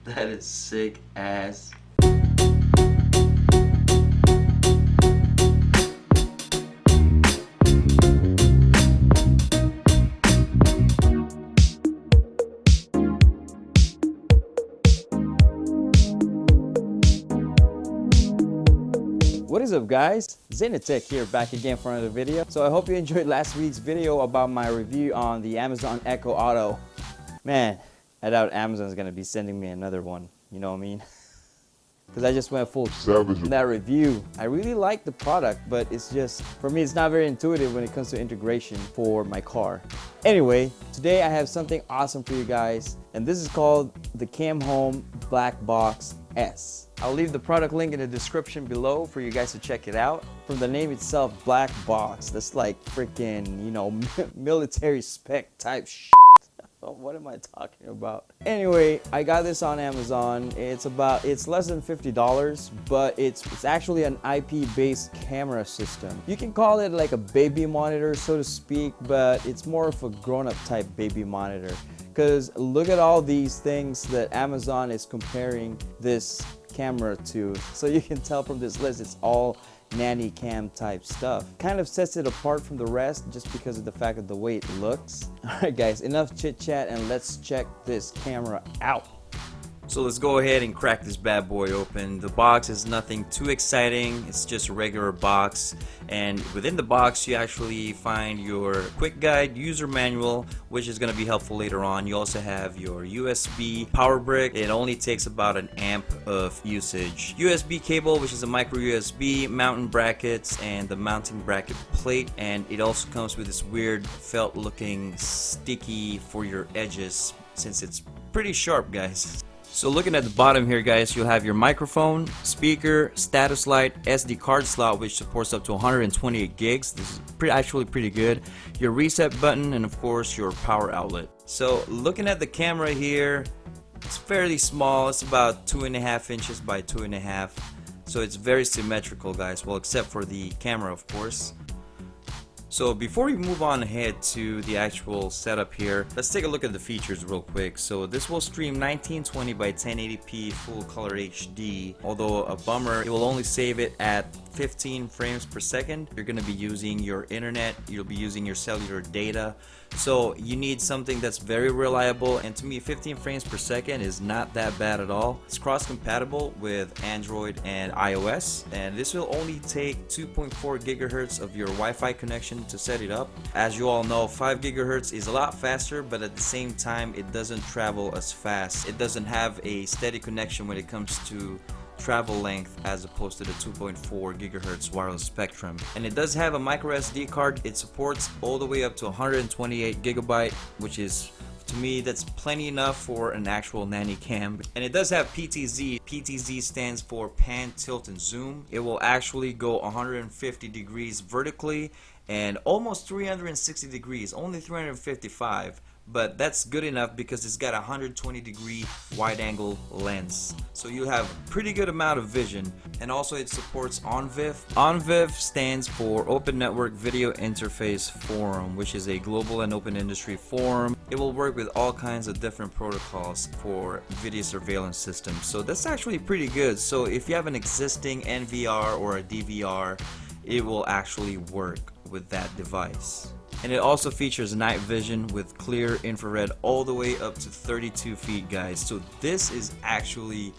That is sick ass. What is up, guys? Zenitech here, back again for another video. So I hope you enjoyed last week's video about my review on the Amazon Echo Auto. Man, I doubt Amazon's gonna be sending me another one, you know what I mean? Because I just went full savage in that review. I really like the product, but it's just, for me, it's not very intuitive when it comes to integration for my car. Anyway, today I have something awesome for you guys, and this is called the CamHome Blackbox S. I'll leave the product link in the description below for you guys to check it out. From the name itself, black box, that's like freaking, you know, military spec type shit. What am I talking about? Anyway, I got this on Amazon. It's less than $50, but it's actually an IP-based camera system. You can call it like a baby monitor, so to speak, but it's more of a grown-up type baby monitor. Because look at all these things that Amazon is comparing this camera to. So you can tell from this list, it's all Nanny Cam type stuff. Kind of sets it apart from the rest just because of the fact of the way it looks. Alright guys, enough chit chat and let's check this camera out. So let's go ahead and crack this bad boy open. The box is nothing too exciting. It's just a regular box, and within the box you actually find your quick guide user manual, which is going to be helpful later on. You also have your USB power brick. It only takes about an amp of usage. USB cable, which is a micro USB, mounting brackets, and the mounting bracket plate. And it also comes with this weird felt looking sticky for your edges, since it's pretty sharp, guys. So looking at the bottom here, guys, you'll have your microphone, speaker, status light, SD card slot, which supports up to 128 gigs. This is actually pretty good. Your reset button, and of course your power outlet. So looking at the camera here, it's fairly small. It's about 2.5 inches by 2.5. So it's very symmetrical, guys. Well, except for the camera, of course. So before we move on ahead to the actual setup here, let's take a look at the features real quick. So this will stream 1920 by 1080p full color HD. Although a bummer, it will only save it at 15 frames per second. You're going to be using your internet, you'll be using your cellular data. So you need something that's very reliable, and to me 15 frames per second is not that bad at all. It's cross compatible with Android and iOS, and this will only take 2.4 gigahertz of your Wi-Fi connection to set it up. As you all know, 5 gigahertz is a lot faster, but at the same time it doesn't travel as fast. It doesn't have a steady connection when it comes to travel length as opposed to the 2.4 gigahertz wireless spectrum. And it does have a micro SD card. It supports all the way up to 128 gigabyte, which is, to me, that's plenty enough for an actual Nanny Cam. And it does have PTZ. PTZ stands for pan, tilt, and zoom. It will actually go 150 degrees vertically and almost 360 degrees, only 355. But that's good enough because it's got a 120 degree wide angle lens, so you have a pretty good amount of vision. And also it supports ONVIF. ONVIF stands for Open Network Video Interface Forum, which is a global and open industry forum. It will work with all kinds of different protocols for video surveillance systems, so that's actually pretty good. So if you have an existing NVR or a DVR, it will actually work with that device. And it also features night vision with clear infrared all the way up to 32 feet, guys. So this is actually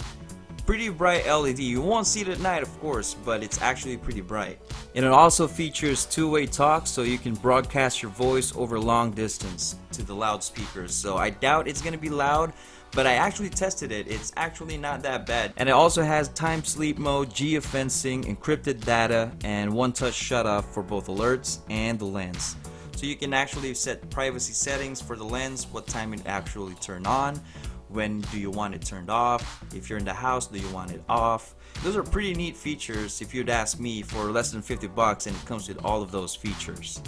pretty bright LED. You won't see it at night, of course, but it's actually pretty bright. And it also features two-way talk, so you can broadcast your voice over long distance to the loudspeakers. So I doubt it's gonna be loud, but I actually tested it. It's actually not that bad. And it also has time sleep mode, geofencing, encrypted data, and one-touch shut-off for both alerts and the lens. So you can actually set privacy settings for the lens, what time it actually turn on, when do you want it turned off, if you're in the house, do you want it off. Those are pretty neat features if you'd ask me, for less than 50 bucks, and it comes with all of those features.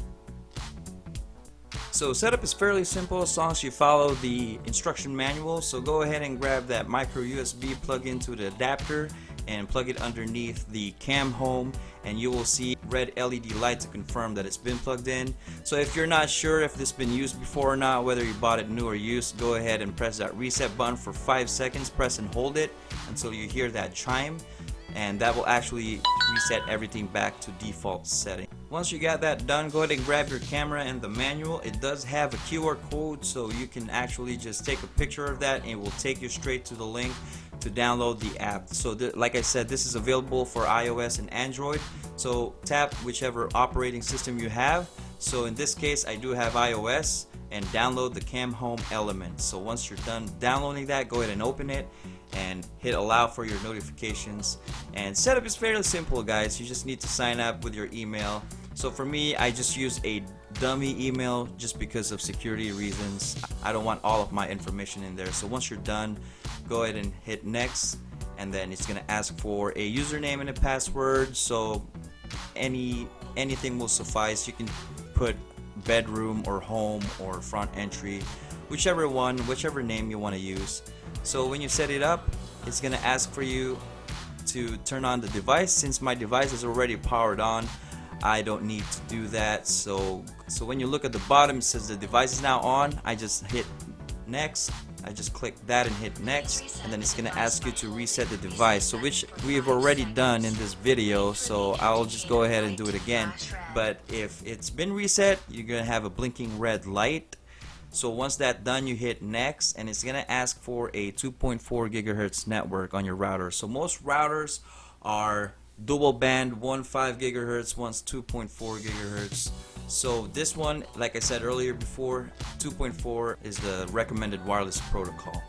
So setup is fairly simple as long as you follow the instruction manual. So go ahead and grab that micro USB, plug into the adapter, and plug it underneath the CamHome, and you will see red LED light to confirm that it's been plugged in. So if you're not sure if this has been used before or not, whether you bought it new or used, go ahead and press that reset button for 5 seconds. Press and hold it until you hear that chime, and that will actually reset everything back to default setting. Once you got that done, go ahead and grab your camera and the manual. It does have a QR code, so you can actually just take a picture of that and it will take you straight to the link to download the app. So like I said, this is available for iOS and Android, so tap whichever operating system you have. So in this case I do have iOS, and download the CamHome element. So once you're done downloading that, go ahead and open it and hit allow for your notifications. And setup is fairly simple, guys. You just need to sign up with your email. So for me, I just use a dummy email just because of security reasons. I don't want all of my information in there. So once you're done, go ahead and hit next, and then it's gonna ask for a username and a password. So anything will suffice. You can put bedroom or home or front entry, whichever name you want to use. So when you set it up, it's gonna ask for you to turn on the device. Since my device is already powered on, I don't need to do that. So when you look at the bottom, it says the device is now on. I just hit next. I just click that and hit next, and then it's gonna ask you to reset the device, so which we've already done in this video, so I'll just go ahead and do it again. But if it's been reset, you're gonna have a blinking red light. So once that's done, you hit next, and it's gonna ask for a 2.4 gigahertz network on your router. So most routers are dual band, one 5 gigahertz, one's 2.4 gigahertz. So this one, like I said earlier before, 2.4 is the recommended wireless protocol.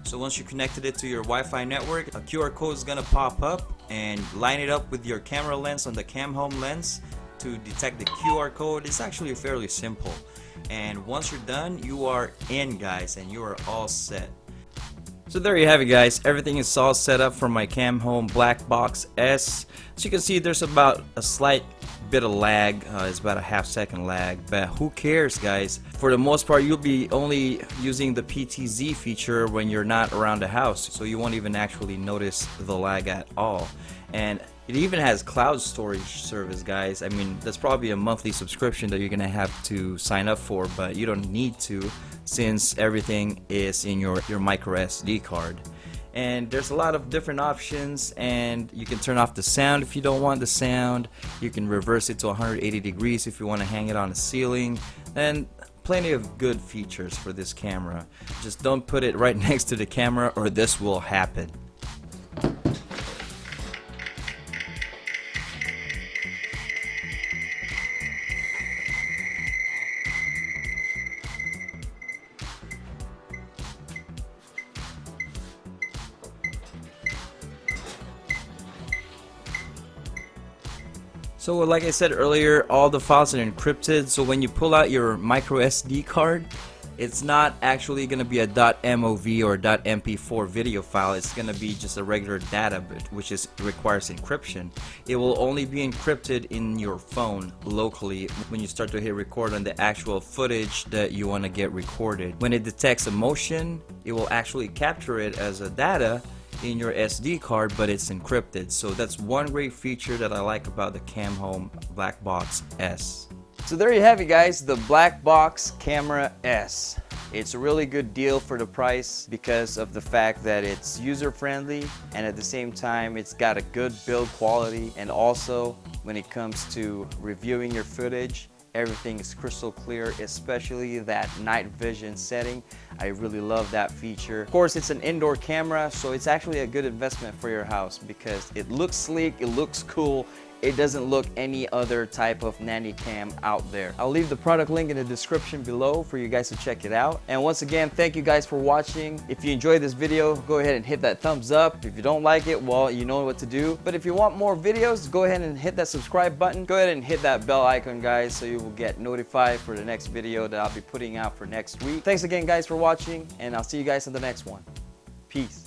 So once you connected it to your Wi-Fi network, a QR code is gonna pop up, and line it up with your camera lens on the CamHome lens to detect the QR code. It's actually fairly simple. And once you're done, you are in, guys, and you are all set. So there you have it, guys. Everything is all set up for my CamHome Blackbox S. As you can see, there's about a slight bit of lag. It's about a half-second lag, but who cares, guys? For the most part, you'll be only using the PTZ feature when you're not around the house, so you won't even actually notice the lag at all. And it even has cloud storage service, guys. I mean, that's probably a monthly subscription that you're gonna have to sign up for, but you don't need to, since everything is in your micro SD card. And there's a lot of different options, and you can turn off the sound if you don't want the sound. You can reverse it to 180 degrees if you want to hang it on the ceiling, and plenty of good features for this camera. Just don't put it right next to the camera or this will happen. So like I said earlier, all the files are encrypted, so when you pull out your micro SD card, it's not actually going to be a .mov or .mp4 video file. It's going to be just a regular data bit, which requires encryption. It will only be encrypted in your phone locally when you start to hit record on the actual footage that you want to get recorded. When it detects a motion, it will actually capture it as a data in your SD card, but it's encrypted. So that's one great feature that I like about the CamHome Blackbox S. So there you have it, guys, the Blackbox Camera S. It's a really good deal for the price because of the fact that it's user friendly, and at the same time it's got a good build quality, and also when it comes to reviewing your footage, everything is crystal clear, especially that night vision setting. I really love that feature. Of course, it's an indoor camera, so it's actually a good investment for your house because it looks sleek, it looks cool. It doesn't look any other type of Nanny Cam out there. I'll leave the product link in the description below for you guys to check it out. And once again, thank you guys for watching. If you enjoyed this video, go ahead and hit that thumbs up. If you don't like it, well, you know what to do. But if you want more videos, go ahead and hit that subscribe button. Go ahead and hit that bell icon, guys, so you will get notified for the next video that I'll be putting out for next week. Thanks again, guys, for watching, and I'll see you guys in the next one. Peace.